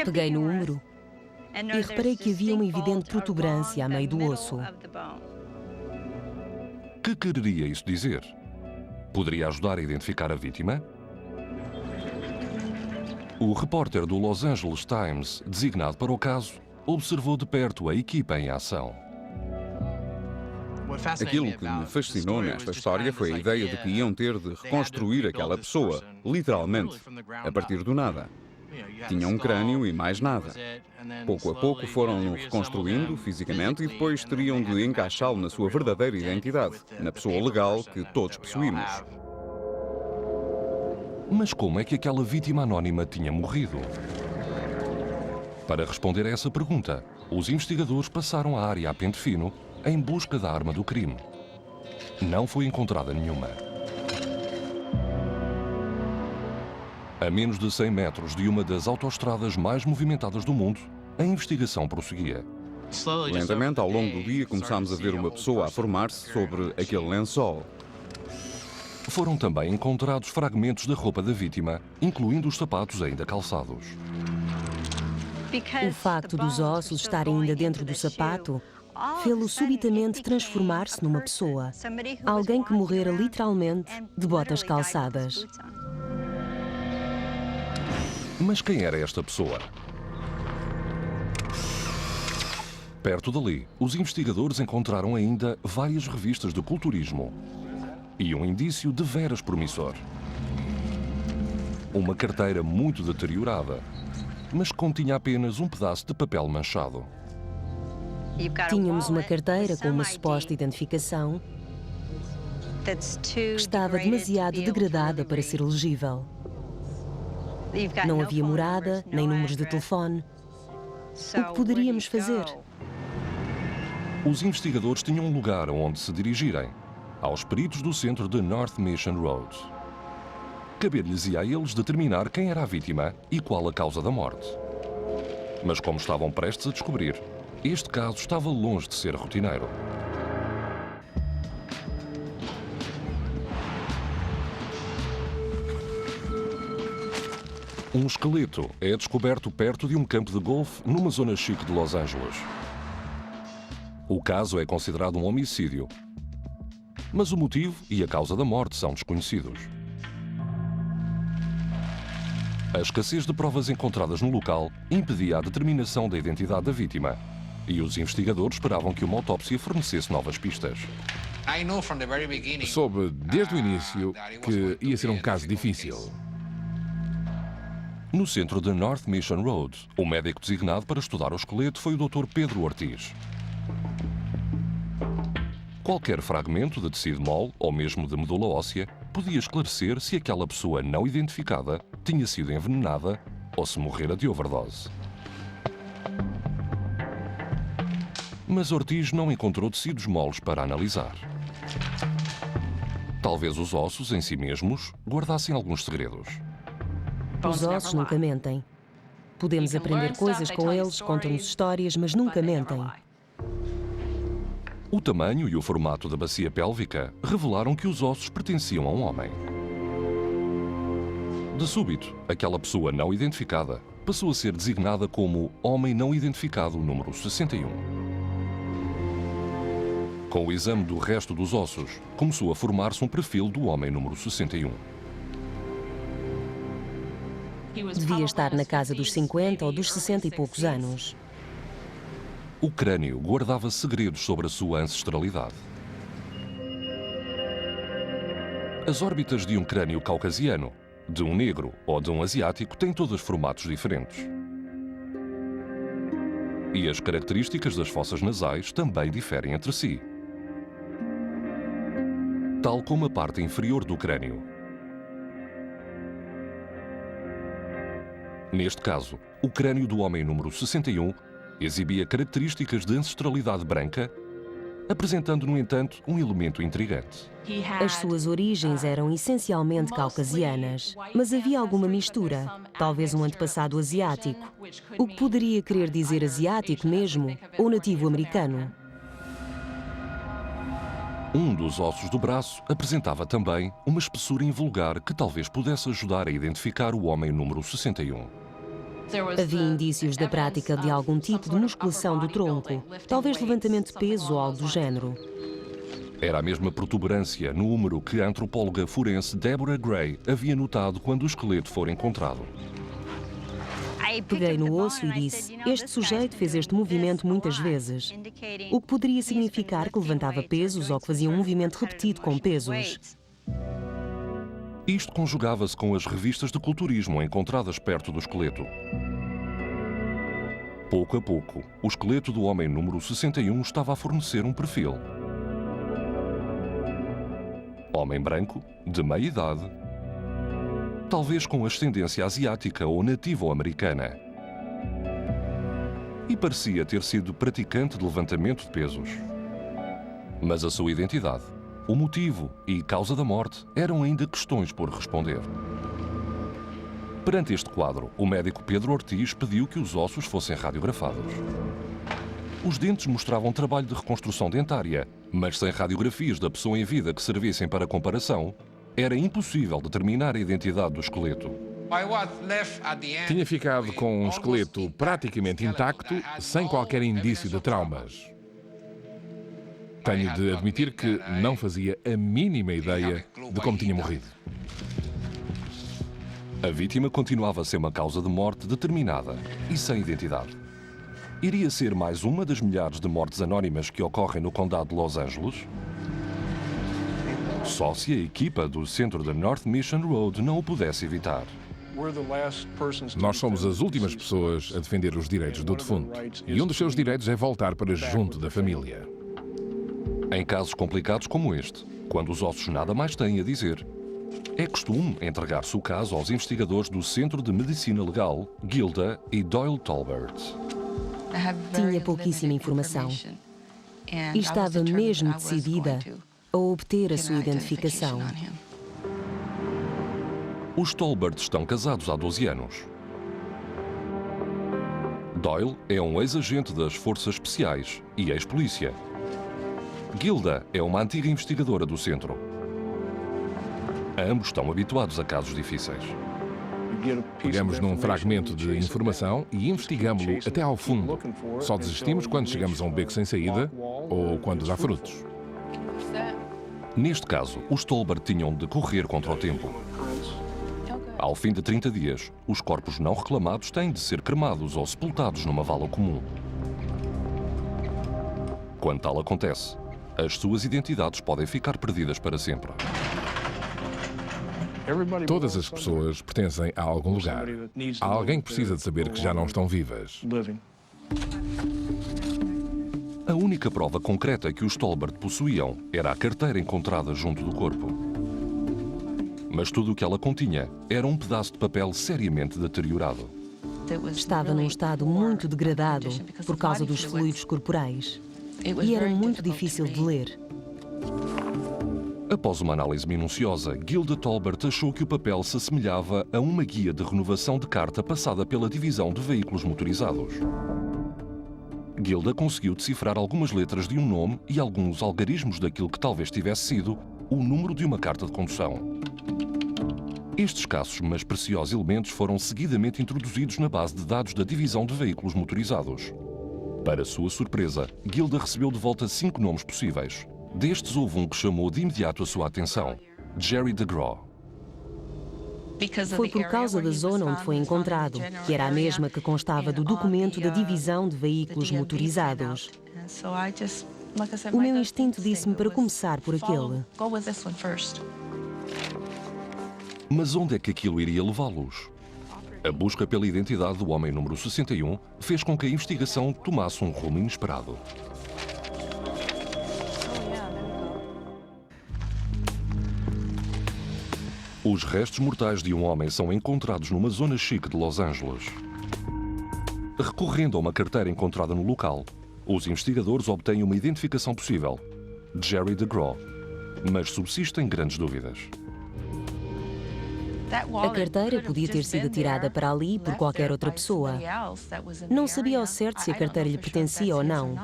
Peguei no húmero e reparei que havia uma evidente protuberância a meio do osso. Que quereria isso dizer? Poderia ajudar a identificar a vítima? O repórter do Los Angeles Times, designado para o caso, observou de perto a equipa em ação. Aquilo que me fascinou nesta história foi a ideia de que iam ter de reconstruir aquela pessoa, literalmente, a partir do nada. Tinham um crânio e mais nada. Pouco a pouco foram-no reconstruindo fisicamente e depois teriam de encaixá-lo na sua verdadeira identidade, na pessoa legal que todos possuímos. Mas como é que aquela vítima anónima tinha morrido? Para responder a essa pergunta, os investigadores passaram a área a pente fino em busca da arma do crime. Não foi encontrada nenhuma. A menos de 100 metros de uma das autoestradas mais movimentadas do mundo, a investigação prosseguia. Lentamente, ao longo do dia, começámos a ver uma pessoa a formar-se sobre aquele lençol. Foram também encontrados fragmentos da roupa da vítima, incluindo os sapatos ainda calçados. O facto dos ossos estarem ainda dentro do sapato fê-lo subitamente transformar-se numa pessoa. Alguém que morrera literalmente de botas calçadas. Mas quem era esta pessoa? Perto dali, os investigadores encontraram ainda várias revistas de culturismo e um indício de veras promissor. Uma carteira muito deteriorada, mas que continha apenas um pedaço de papel manchado. Tínhamos uma carteira com uma suposta identificação que estava demasiado degradada para ser legível. Não havia morada, nem números de telefone. O que poderíamos fazer? Os investigadores tinham um lugar onde se dirigirem, aos peritos do centro de North Mission Road. Caber-lhes-ia a eles determinar quem era a vítima e qual a causa da morte. Mas como estavam prestes a descobrir, este caso estava longe de ser rotineiro. Um esqueleto é descoberto perto de um campo de golfe numa zona chique de Los Angeles. O caso é considerado um homicídio, mas o motivo e a causa da morte são desconhecidos. A escassez de provas encontradas no local impedia a determinação da identidade da vítima e os investigadores esperavam que uma autópsia fornecesse novas pistas. Soube desde o início que ia ser um caso difícil. No centro de North Mission Road, o médico designado para estudar o esqueleto foi o Dr. Pedro Ortiz. Qualquer fragmento de tecido mole, ou mesmo de medula óssea, podia esclarecer se aquela pessoa não identificada tinha sido envenenada ou se morrera de overdose. Mas Ortiz não encontrou tecidos moles para analisar. Talvez os ossos em si mesmos guardassem alguns segredos. Os ossos nunca mentem. Podemos aprender coisas com eles, contam-nos histórias, mas nunca mentem. O tamanho e o formato da bacia pélvica revelaram que os ossos pertenciam a um homem. De súbito, aquela pessoa não identificada passou a ser designada como Homem Não Identificado número 61. Com o exame do resto dos ossos, começou a formar-se um perfil do homem número 61. Devia estar na casa dos 50 ou dos 60 e poucos anos. O crânio guardava segredos sobre a sua ancestralidade. As órbitas de um crânio caucasiano, de um negro ou de um asiático têm todos formatos diferentes. E as características das fossas nasais também diferem entre si, tal como a parte inferior do crânio. Neste caso, o crânio do homem número 61 exibia características de ancestralidade branca, apresentando, no entanto, um elemento intrigante. As suas origens eram essencialmente caucasianas, mas havia alguma mistura, talvez um antepassado asiático, o que poderia querer dizer asiático mesmo, ou nativo americano. Um dos ossos do braço apresentava também uma espessura invulgar que talvez pudesse ajudar a identificar o homem número 61. Havia indícios da prática de algum tipo de musculação do tronco, talvez levantamento de peso ou algo do género. Era a mesma protuberância no húmero que a antropóloga forense Deborah Gray havia notado quando o esqueleto for encontrado. Peguei no osso e disse, este sujeito fez este movimento muitas vezes, o que poderia significar que levantava pesos ou que fazia um movimento repetido com pesos. Isto conjugava-se com as revistas de culturismo encontradas perto do esqueleto. Pouco a pouco, o esqueleto do homem número 61 estava a fornecer um perfil. Homem branco, de meia idade, talvez com ascendência asiática ou nativo-americana. E parecia ter sido praticante de levantamento de pesos. Mas a sua identidade, o motivo e causa da morte eram ainda questões por responder. Perante este quadro, o médico Pedro Ortiz pediu que os ossos fossem radiografados. Os dentes mostravam trabalho de reconstrução dentária, mas sem radiografias da pessoa em vida que servissem para comparação, era impossível determinar a identidade do esqueleto. Tinha ficado com um esqueleto praticamente intacto, sem qualquer indício de traumas. Tenho de admitir que não fazia a mínima ideia de como tinha morrido. A vítima continuava a ser uma causa de morte determinada e sem identidade. Iria ser mais uma das milhares de mortes anónimas que ocorrem no condado de Los Angeles? Só se a equipa do centro da North Mission Road não o pudesse evitar. Nós somos as últimas pessoas a defender os direitos do defunto. E um dos seus direitos é voltar para junto da família. Em casos complicados como este, quando os ossos nada mais têm a dizer, é costume entregar-se o caso aos investigadores do Centro de Medicina Legal, Gilda e Doyle Tolbert. Tinha pouquíssima informação e estava mesmo decidida a obter a sua identificação. Os Tolbert estão casados há 12 anos. Doyle é um ex-agente das Forças Especiais e ex-polícia. Gilda é uma antiga investigadora do centro. Ambos estão habituados a casos difíceis. Pegamos num fragmento de informação e investigamos-lo até ao fundo. Só desistimos quando chegamos a um beco sem saída ou quando dá frutos. Neste caso, os Tolbert tinham de correr contra o tempo. Ao fim de 30 dias, os corpos não reclamados têm de ser cremados ou sepultados numa vala comum. Quando tal acontece, as suas identidades podem ficar perdidas para sempre. Todas as pessoas pertencem a algum lugar. Há alguém que precisa de saber que já não estão vivas. A única prova concreta que os Tolbert possuíam era a carteira encontrada junto do corpo. Mas tudo o que ela continha era um pedaço de papel seriamente deteriorado. Estava num estado muito degradado por causa dos fluidos corporais e era muito difícil de ler. Após uma análise minuciosa, Gilda Tolbert achou que o papel se assemelhava a uma guia de renovação de carta passada pela Divisão de Veículos Motorizados. Gilda conseguiu decifrar algumas letras de um nome e alguns algarismos daquilo que talvez tivesse sido o número de uma carta de condução. Estes escassos, mas preciosos elementos foram seguidamente introduzidos na base de dados da Divisão de Veículos Motorizados. Para sua surpresa, Gilda recebeu de volta 5 nomes possíveis. Destes, houve um que chamou de imediato a sua atenção: Jerry DeGraw. Foi por causa da zona onde foi encontrado, que era a mesma que constava do documento da Divisão de Veículos Motorizados. O meu instinto disse-me para começar por aquele. Mas onde é que aquilo iria levá-los? A busca pela identidade do homem número 61 fez com que a investigação tomasse um rumo inesperado. Os restos mortais de um homem são encontrados numa zona chique de Los Angeles. Recorrendo a uma carteira encontrada no local, os investigadores obtêm uma identificação possível: Jerry DeGraw. Mas subsistem grandes dúvidas. A carteira podia ter sido tirada para ali por qualquer outra pessoa. Não sabia ao certo se a carteira lhe pertencia ou não.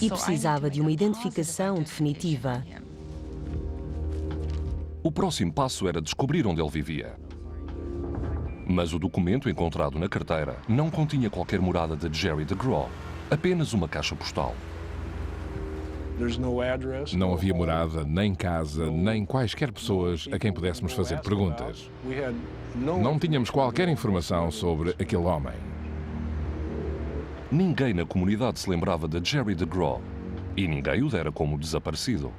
E precisava de uma identificação definitiva. O próximo passo era descobrir onde ele vivia. Mas o documento encontrado na carteira não continha qualquer morada de Jerry DeGraw, apenas uma caixa postal. Não havia morada, nem casa, nem quaisquer pessoas a quem pudéssemos fazer perguntas. Não tínhamos qualquer informação sobre aquele homem. Ninguém na comunidade se lembrava de Jerry DeGraw e ninguém o dera como desaparecido.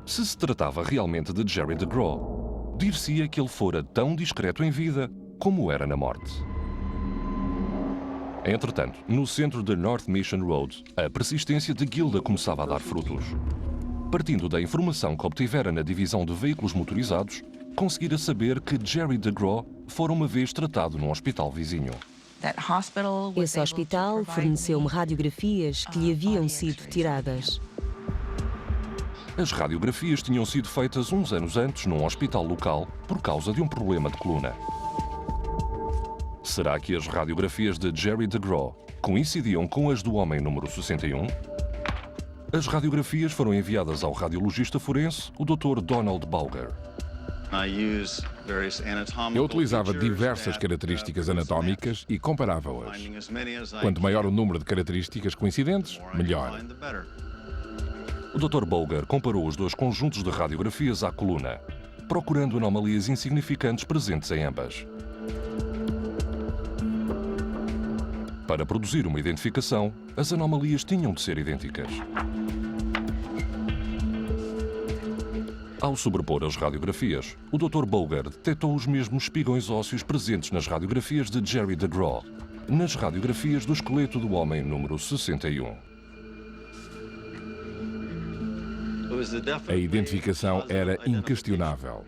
Se se tratava realmente de Jerry DeGraw, dir-se-ia que ele fora tão discreto em vida como era na morte. Entretanto, no centro de North Mission Road, a persistência de Gilda começava a dar frutos. Partindo da informação que obtivera na divisão de veículos motorizados, conseguira saber que Jerry DeGraw fora uma vez tratado num hospital vizinho. Esse hospital forneceu-me radiografias que lhe haviam sido tiradas. As radiografias tinham sido feitas uns anos antes num hospital local por causa de um problema de coluna. Será que as radiografias de Jerry DeGraw coincidiam com as do homem número 61? As radiografias foram enviadas ao radiologista forense, o Dr. Donald Bauger. Eu utilizava diversas características anatómicas e comparava-as. Quanto maior o número de características coincidentes, melhor. O Dr. Bauger comparou os dois conjuntos de radiografias à coluna, procurando anomalias insignificantes presentes em ambas. Para produzir uma identificação, as anomalias tinham de ser idênticas. Ao sobrepor as radiografias, o Dr. Bauger detectou os mesmos espigões ósseos presentes nas radiografias de Jerry DeGraw, nas radiografias do esqueleto do homem número 61. A identificação era inquestionável.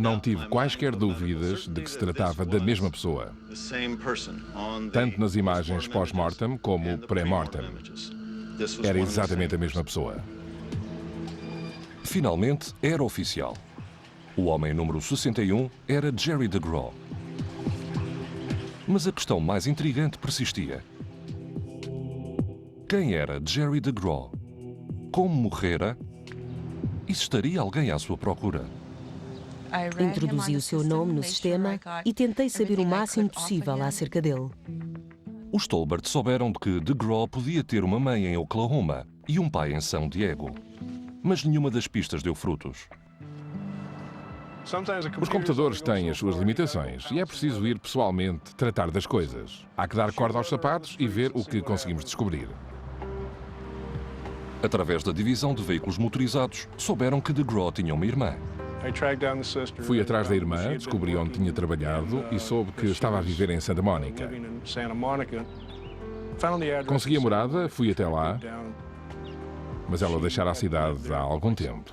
Não tive quaisquer dúvidas de que se tratava da mesma pessoa, tanto nas imagens pós-mortem como pré-mortem. Era exatamente a mesma pessoa. Finalmente, era oficial. O homem número 61 era Jerry DeGraw. Mas a questão mais intrigante persistia. Quem era Jerry DeGraw? Como morrera? E se estaria alguém à sua procura? Introduzi o seu nome no sistema e tentei saber o máximo possível acerca dele. Os Tolbert souberam de que DeGraw podia ter uma mãe em Oklahoma e um pai em São Diego. Mas nenhuma das pistas deu frutos. Os computadores têm as suas limitações e é preciso ir pessoalmente tratar das coisas. Há que dar corda aos sapatos e ver o que conseguimos descobrir. Através da divisão de veículos motorizados, souberam que DeGraw tinha uma irmã. Fui atrás da irmã, descobri onde tinha trabalhado e soube que estava a viver em Santa Mónica. Consegui a morada, fui até lá, mas ela deixara a cidade há algum tempo.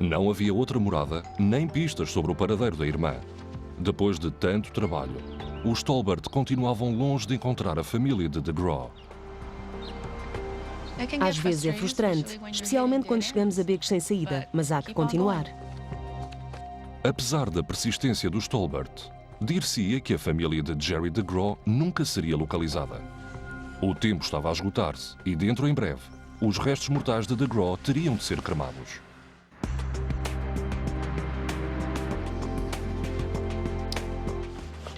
Não havia outra morada, nem pistas sobre o paradeiro da irmã. Depois de tanto trabalho, os Tolbert continuavam longe de encontrar a família de DeGraw. Às vezes é frustrante, especialmente quando chegamos a becos sem saída, mas há que continuar. Apesar da persistência dos Tolbert, dir-se-ia que a família de Jerry DeGraw nunca seria localizada. O tempo estava a esgotar-se e, dentro em breve, os restos mortais de DeGraw teriam de ser cremados.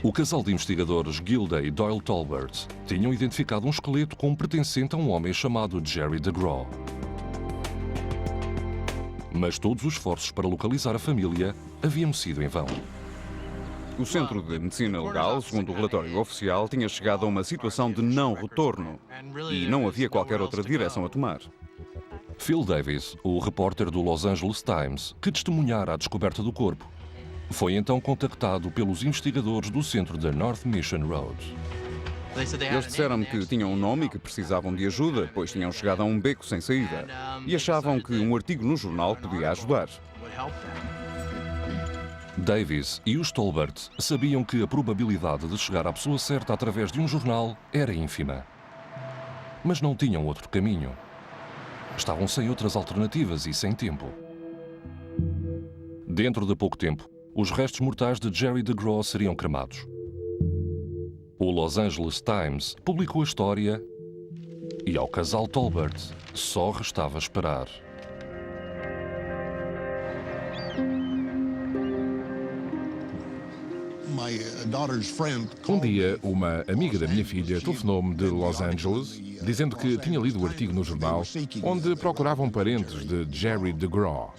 O casal de investigadores Gilda e Doyle Tolbert tinham identificado um esqueleto como pertencente a um homem chamado Jerry DeGraw. Mas todos os esforços para localizar a família haviam sido em vão. O Centro de Medicina Legal, segundo o relatório oficial, tinha chegado a uma situação de não retorno e não havia qualquer outra direção a tomar. Phil Davis, o repórter do Los Angeles Times, que testemunhara a descoberta do corpo, foi então contactado pelos investigadores do centro da North Mission Road. Eles disseram-me que tinham um nome e que precisavam de ajuda, pois tinham chegado a um beco sem saída. E achavam que um artigo no jornal podia ajudar. Davis e os Tolbert sabiam que a probabilidade de chegar à pessoa certa através de um jornal era ínfima. Mas não tinham outro caminho. Estavam sem outras alternativas e sem tempo. Dentro de pouco tempo, os restos mortais de Jerry DeGraw seriam cremados. O Los Angeles Times publicou a história e ao casal Tolbert só restava esperar. Um dia, uma amiga da minha filha telefonou-me de Los Angeles, dizendo que tinha lido o artigo no jornal onde procuravam parentes de Jerry DeGraw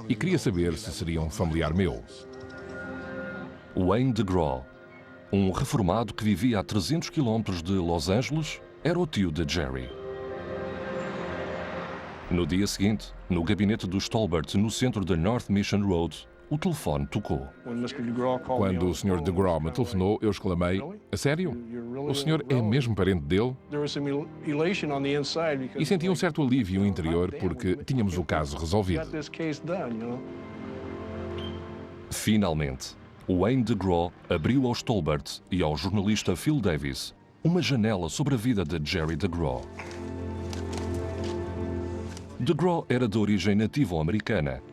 e queria saber se seria um familiar meu. Wayne DeGraw, um reformado que vivia a 300 quilómetros de Los Angeles, era o tio de Jerry. No dia seguinte, no gabinete do Stolbert, no centro da North Mission Road, o telefone tocou. Quando o Sr. DeGraw me telefonou, eu exclamei: "A sério? O senhor é mesmo parente dele?" E senti um certo alívio interior porque tínhamos o caso resolvido. Finalmente, Wayne DeGraw abriu ao Stolbert e ao jornalista Phil Davis uma janela sobre a vida de Jerry DeGraw. DeGraw era de origem nativo-americana,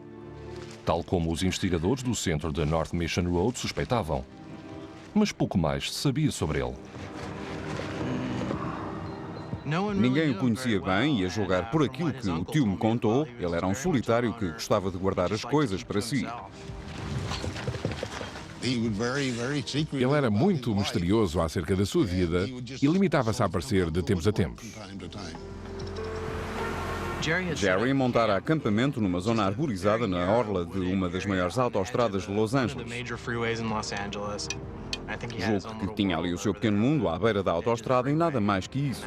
tal como os investigadores do centro da North Mission Road suspeitavam. Mas pouco mais se sabia sobre ele. Ninguém o conhecia bem e, a julgar por aquilo que o tio me contou, ele era um solitário que gostava de guardar as coisas para si. Ele era muito misterioso acerca da sua vida e limitava-se a aparecer de tempos a tempos. Jerry montara acampamento numa zona arborizada na orla de uma das maiores autoestradas de Los Angeles. Julgo que tinha ali o seu pequeno mundo à beira da autoestrada e nada mais que isso.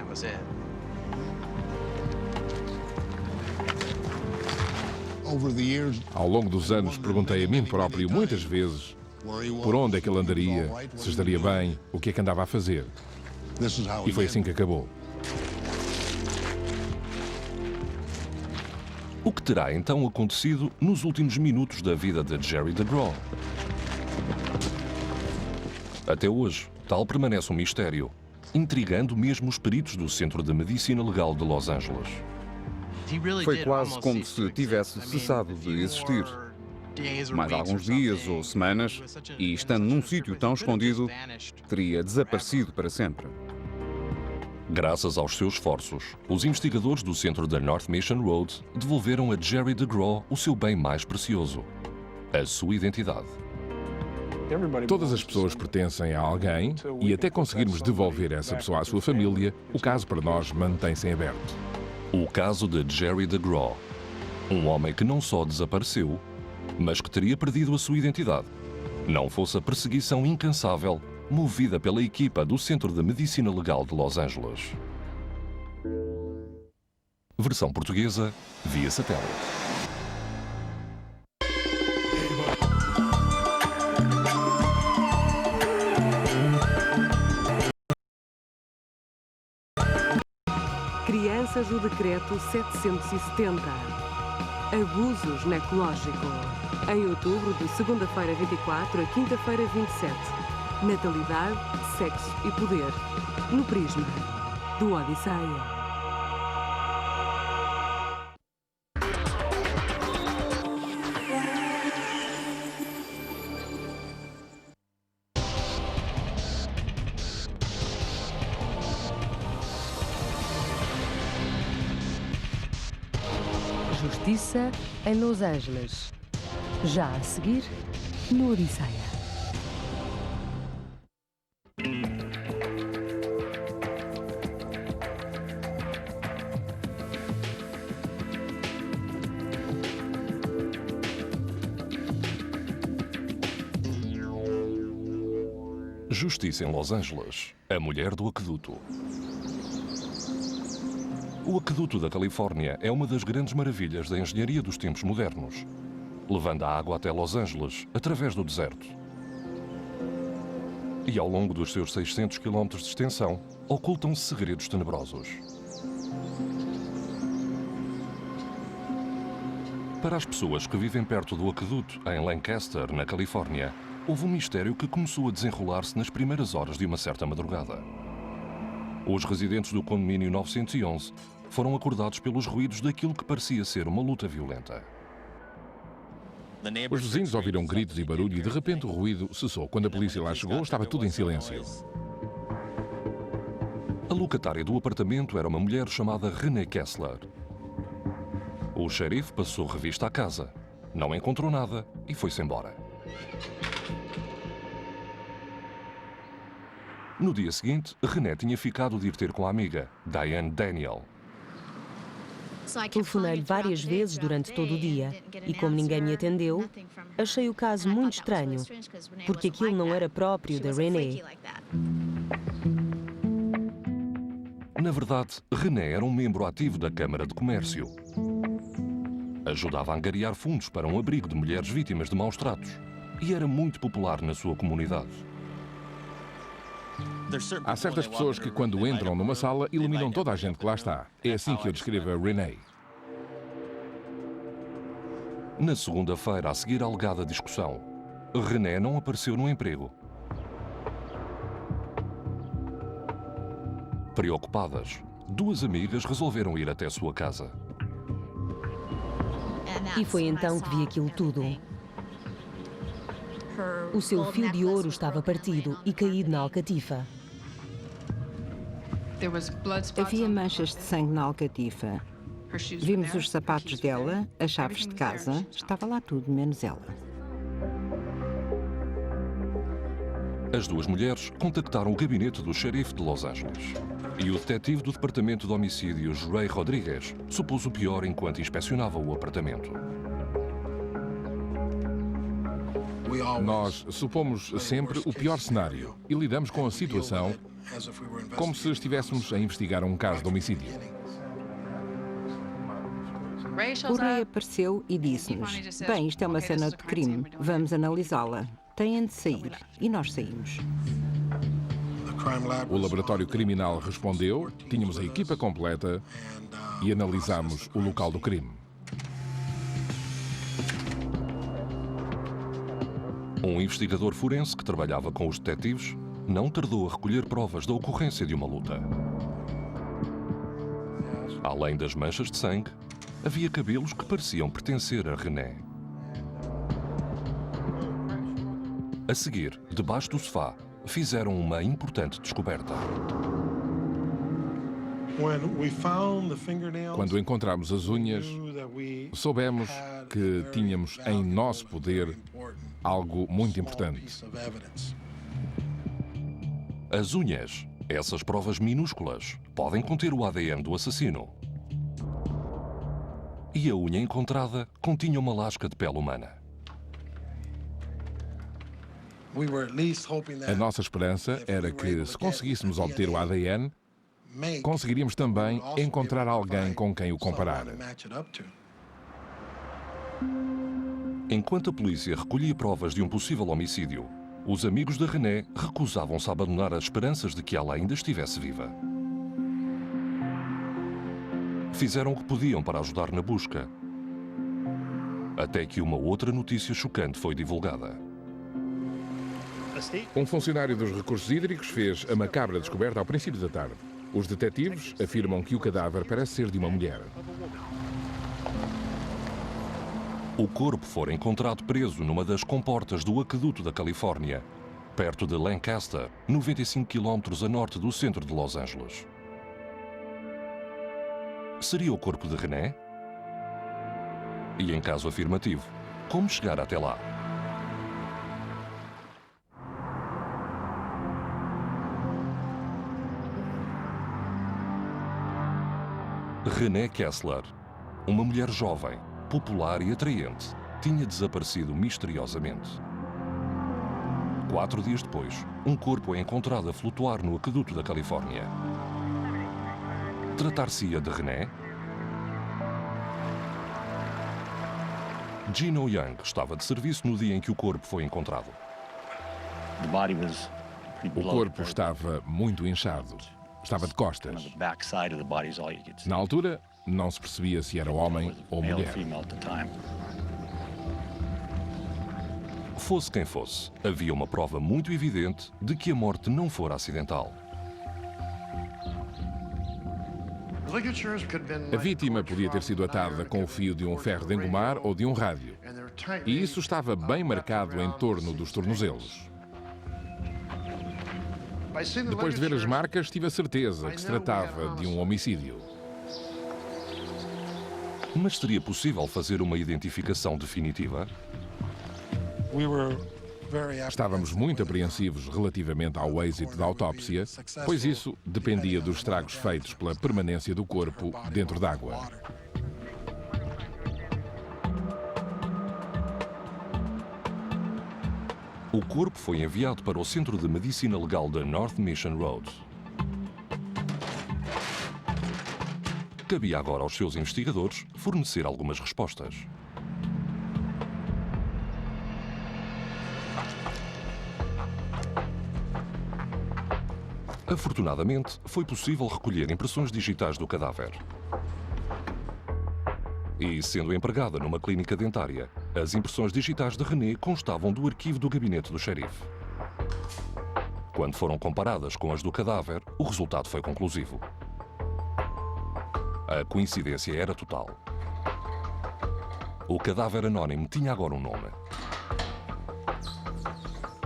Ao longo dos anos, perguntei a mim próprio muitas vezes por onde é que ele andaria, se estaria bem, o que é que andava a fazer. E foi assim que acabou. O que terá então acontecido nos últimos minutos da vida de Jerry DeGraw? Até hoje, tal permanece um mistério, intrigando mesmo os peritos do Centro de Medicina Legal de Los Angeles. Foi quase como se tivesse cessado de existir. Mais alguns dias ou semanas, e estando num sítio tão escondido, teria desaparecido para sempre. Graças aos seus esforços, os investigadores do centro da North Mission Road devolveram a Jerry DeGraw o seu bem mais precioso, a sua identidade. Todas as pessoas pertencem a alguém e até conseguirmos devolver essa pessoa à sua família, o caso para nós mantém-se em aberto. O caso de Jerry DeGraw, um homem que não só desapareceu, mas que teria perdido a sua identidade, não fosse a perseguição incansável movida pela equipa do Centro de Medicina Legal de Los Angeles. Versão portuguesa, via satélite. Crianças do Decreto 770. Abuso ginecológico. Em outubro, de segunda-feira 24 a quinta-feira 27. Natalidade, sexo e poder. No Prisma, do Odisseia. Justiça em Los Angeles. Já a seguir, no Odisseia. Justiça em Los Angeles. A mulher do aqueduto. O aqueduto da Califórnia é uma das grandes maravilhas da engenharia dos tempos modernos, levando a água até Los Angeles, através do deserto. E ao longo dos seus 600 quilómetros de extensão, ocultam-se segredos tenebrosos. Para as pessoas que vivem perto do aqueduto, em Lancaster, na Califórnia, houve um mistério que começou a desenrolar-se nas primeiras horas de uma certa madrugada. Os residentes do condomínio 911 foram acordados pelos ruídos daquilo que parecia ser uma luta violenta. Os vizinhos ouviram gritos e barulho e de repente o ruído cessou. Quando a polícia lá chegou, estava tudo em silêncio. A locatária do apartamento era uma mulher chamada Renee Kessler. O xerife passou revista à casa, não encontrou nada e foi-se embora. No dia seguinte, René tinha ficado de ir ter com a amiga, Diane Daniel. Telefonei-lhe várias vezes durante todo o dia e, como ninguém me atendeu, achei o caso muito estranho, porque aquilo não era próprio da Renee. Na verdade, René era um membro ativo da Câmara de Comércio. Ajudava a angariar fundos para um abrigo de mulheres vítimas de maus tratos e era muito popular na sua comunidade. Há certas pessoas que, quando entram numa sala, iluminam toda a gente que lá está. É assim que eu descrevo a Renee. Na segunda-feira, a seguir à alegada discussão, René não apareceu no emprego. Preocupadas, duas amigas resolveram ir até sua casa. E foi então que vi aquilo tudo. O seu fio de ouro estava partido e caído na alcatifa. Havia manchas de sangue na alcatifa. Vimos os sapatos dela, as chaves de casa, estava lá tudo, menos ela. As duas mulheres contactaram o gabinete do xerife de Los Angeles. E o detetive do Departamento de Homicídios, Ray Rodrigues, supôs o pior enquanto inspecionava o apartamento. Nós supomos sempre o pior cenário e lidamos com a situação como se estivéssemos a investigar um caso de homicídio. O Ray apareceu e disse-nos: bem, isto é uma cena de crime, vamos analisá-la. Têm de sair. E nós saímos. O laboratório criminal respondeu, tínhamos a equipa completa e analisámos o local do crime. Um investigador forense que trabalhava com os detetives não tardou a recolher provas da ocorrência de uma luta. Além das manchas de sangue, havia cabelos que pareciam pertencer a René. A seguir, debaixo do sofá, fizeram uma importante descoberta. Quando encontramos as unhas, soubemos que tínhamos em nosso poder algo muito importante. As unhas, essas provas minúsculas, podem conter o ADN do assassino. E a unha encontrada continha uma lasca de pele humana. A nossa esperança era que, se conseguíssemos obter o ADN, conseguiríamos também encontrar alguém com quem o comparar. Enquanto a polícia recolhia provas de um possível homicídio, os amigos de René recusavam-se a abandonar as esperanças de que ela ainda estivesse viva. Fizeram o que podiam para ajudar na busca, até que uma outra notícia chocante foi divulgada. Um funcionário dos recursos hídricos fez a macabra descoberta ao princípio da tarde. Os detetives afirmam que o cadáver parece ser de uma mulher. O corpo fora encontrado preso numa das comportas do aqueduto da Califórnia, perto de Lancaster, 95 km a norte do centro de Los Angeles. Seria o corpo de René? E em caso afirmativo, como chegar até lá? René Kessler, uma mulher jovem, popular e atraente, tinha desaparecido misteriosamente. 4 dias depois, um corpo é encontrado a flutuar no aqueduto da Califórnia. Tratar-se-ia de René? Gino Young estava de serviço no dia em que o corpo foi encontrado. O corpo estava muito inchado. Estava de costas. Na altura, não se percebia se era homem ou mulher. Fosse quem fosse, havia uma prova muito evidente de que a morte não fora acidental. A vítima podia ter sido atada com o fio de um ferro de engomar ou de um rádio. E isso estava bem marcado em torno dos tornozelos. Depois de ver as marcas, tive a certeza que se tratava de um homicídio. Mas seria possível fazer uma identificação definitiva? Estávamos muito apreensivos relativamente ao êxito da autópsia, pois isso dependia dos estragos feitos pela permanência do corpo dentro d'água. O corpo foi enviado para o Centro de Medicina Legal da North Mission Road. Cabia agora aos seus investigadores fornecer algumas respostas. Afortunadamente, foi possível recolher impressões digitais do cadáver. E, sendo empregada numa clínica dentária, as impressões digitais de René constavam do arquivo do gabinete do xerife. Quando foram comparadas com as do cadáver, o resultado foi conclusivo. A coincidência era total. O cadáver anónimo tinha agora um nome.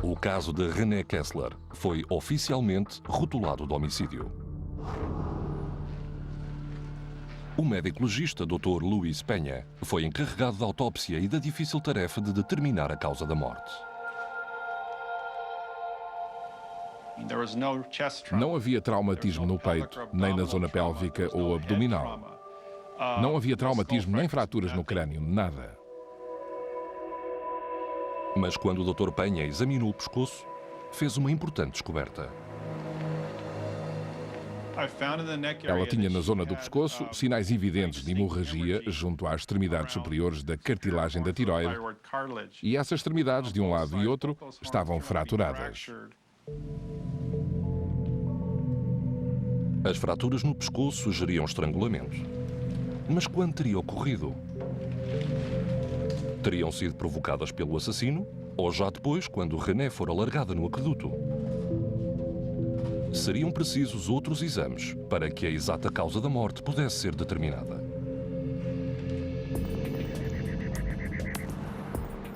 O caso de René Kessler foi oficialmente rotulado de homicídio. O médico legista Dr. Luis Penha foi encarregado da autópsia e da difícil tarefa de determinar a causa da morte. Não havia traumatismo no peito, nem na zona pélvica ou abdominal. Não havia traumatismo nem fraturas no crânio, nada. Mas quando o Dr. Penha examinou o pescoço, fez uma importante descoberta. Ela tinha na zona do pescoço sinais evidentes de hemorragia junto às extremidades superiores da cartilagem da tiroide, e essas extremidades, de um lado e outro, estavam fraturadas. As fraturas no pescoço sugeriam estrangulamento. Mas quando teria ocorrido? Teriam sido provocadas pelo assassino ou já depois, quando René for alargada no aqueduto? Seriam precisos outros exames para que a exata causa da morte pudesse ser determinada.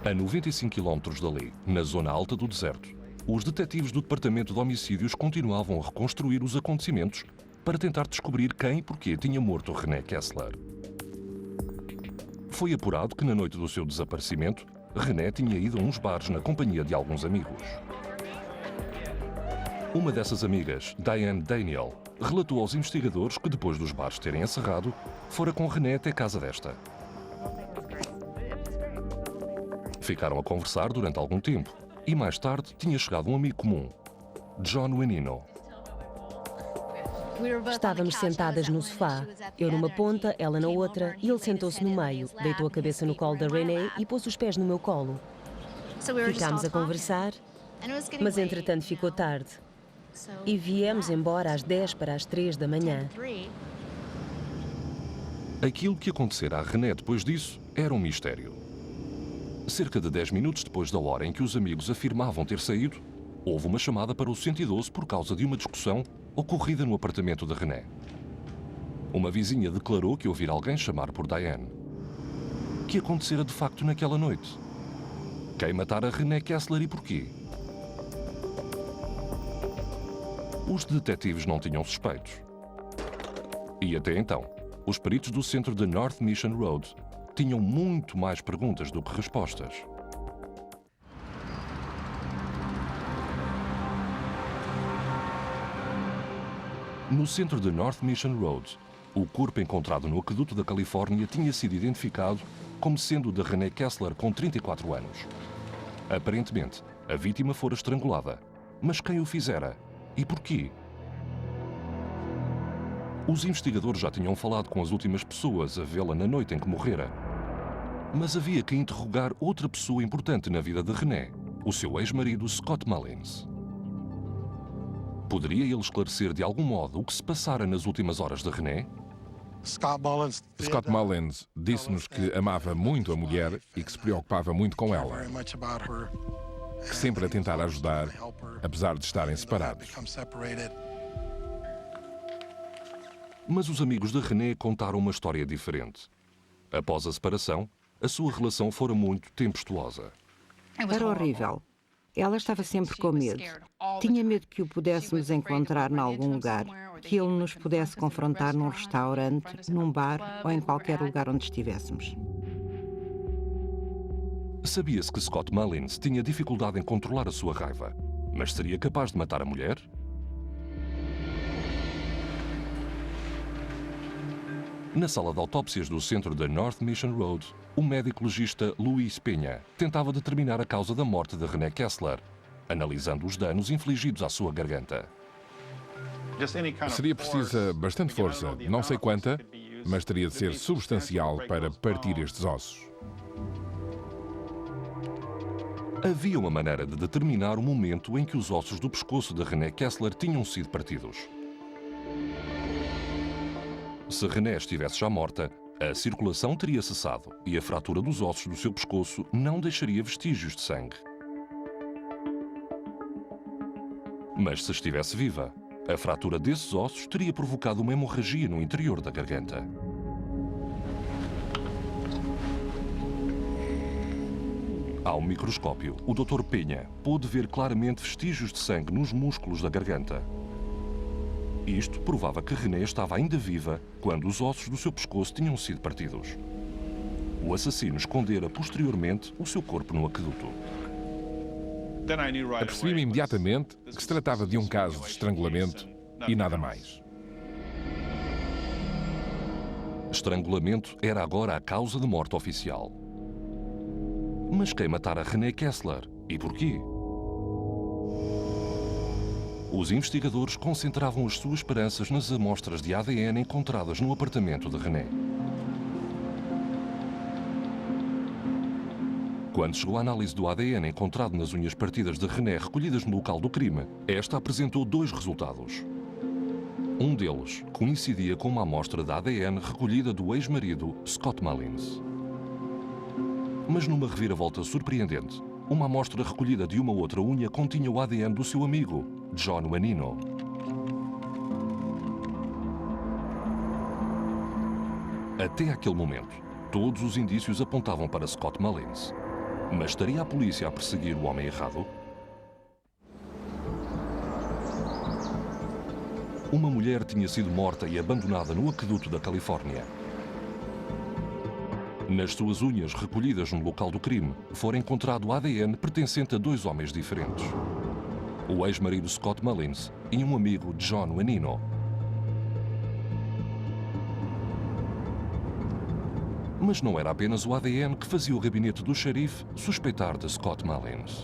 A 95 km dali, na zona alta do deserto, os detetives do Departamento de Homicídios continuavam a reconstruir os acontecimentos para tentar descobrir quem e porquê tinha morto René Kessler. Foi apurado que na noite do seu desaparecimento, René tinha ido a uns bares na companhia de alguns amigos. Uma dessas amigas, Diane Daniel, relatou aos investigadores que depois dos bares terem encerrado, fora com René até casa desta. Ficaram a conversar durante algum tempo e mais tarde tinha chegado um amigo comum, John Wenino. Estávamos sentadas no sofá, eu numa ponta, ela na outra, e ele sentou-se no meio, deitou a cabeça no colo da Renee e pôs os pés no meu colo. Ficámos a conversar, mas entretanto ficou tarde. E viemos embora às 10 para as 3 da manhã. Aquilo que acontecera a René depois disso era um mistério. Cerca de 10 minutos depois da hora em que os amigos afirmavam ter saído, houve uma chamada para o 112 por causa de uma discussão ocorrida no apartamento de René. Uma vizinha declarou que ouvira alguém chamar por Diane. O que acontecera de facto naquela noite? Quem matara René Kessler e porquê? Os detetives não tinham suspeitos. E até então, os peritos do centro de North Mission Road tinham muito mais perguntas do que respostas. No centro de North Mission Road, o corpo encontrado no aqueduto da Califórnia tinha sido identificado como sendo o de René Kessler com 34 anos. Aparentemente, a vítima fora estrangulada. Mas quem o fizera? E porquê? Os investigadores já tinham falado com as últimas pessoas a vê-la na noite em que morrera. Mas havia que interrogar outra pessoa importante na vida de René, o seu ex-marido Scott Mullins. Poderia ele esclarecer de algum modo o que se passara nas últimas horas de René? Scott Mullins disse-nos que amava muito a mulher e que se preocupava muito com ela, que sempre a tentara ajudar, apesar de estarem separados. Mas os amigos de René contaram uma história diferente. Após a separação, a sua relação fora muito tempestuosa. Era horrível. Ela estava sempre com medo. Tinha medo que o pudéssemos encontrar em algum lugar, que ele nos pudesse confrontar num restaurante, num bar ou em qualquer lugar onde estivéssemos. Sabia-se que Scott Mullins tinha dificuldade em controlar a sua raiva, mas seria capaz de matar a mulher? Na sala de autópsias do centro da North Mission Road, o médico legista Luís Penha tentava determinar a causa da morte de René Kessler, analisando os danos infligidos à sua garganta. Seria precisa bastante força, não sei quanta, mas teria de ser substancial para partir estes ossos. Havia uma maneira de determinar o momento em que os ossos do pescoço de René Kessler tinham sido partidos. Se René estivesse já morta, a circulação teria cessado e a fratura dos ossos do seu pescoço não deixaria vestígios de sangue. Mas se estivesse viva, a fratura desses ossos teria provocado uma hemorragia no interior da garganta. Ao microscópio, o Dr. Penha pôde ver claramente vestígios de sangue nos músculos da garganta. Isto provava que René estava ainda viva quando os ossos do seu pescoço tinham sido partidos. O assassino escondera posteriormente o seu corpo no aqueduto. Apercebi-me imediatamente que se tratava de um caso de estrangulamento e nada mais. Estrangulamento era agora a causa de morte oficial. Mas quem matara René Kessler? E porquê? Os investigadores concentravam as suas esperanças nas amostras de ADN encontradas no apartamento de René. Quando chegou à análise do ADN encontrado nas unhas partidas de René recolhidas no local do crime, esta apresentou dois resultados. Um deles coincidia com uma amostra de ADN recolhida do ex-marido Scott Mullins. Mas numa reviravolta surpreendente, uma amostra recolhida de uma outra unha continha o ADN do seu amigo, John Wanino. Até aquele momento, todos os indícios apontavam para Scott Mullins. Mas estaria a polícia a perseguir o homem errado? Uma mulher tinha sido morta e abandonada no aqueduto da Califórnia. Nas suas unhas recolhidas no local do crime, fora encontrado ADN pertencente a dois homens diferentes. O ex-marido Scott Mullins e um amigo, John Wanino. Mas não era apenas o ADN que fazia o gabinete do xerife suspeitar de Scott Mullins.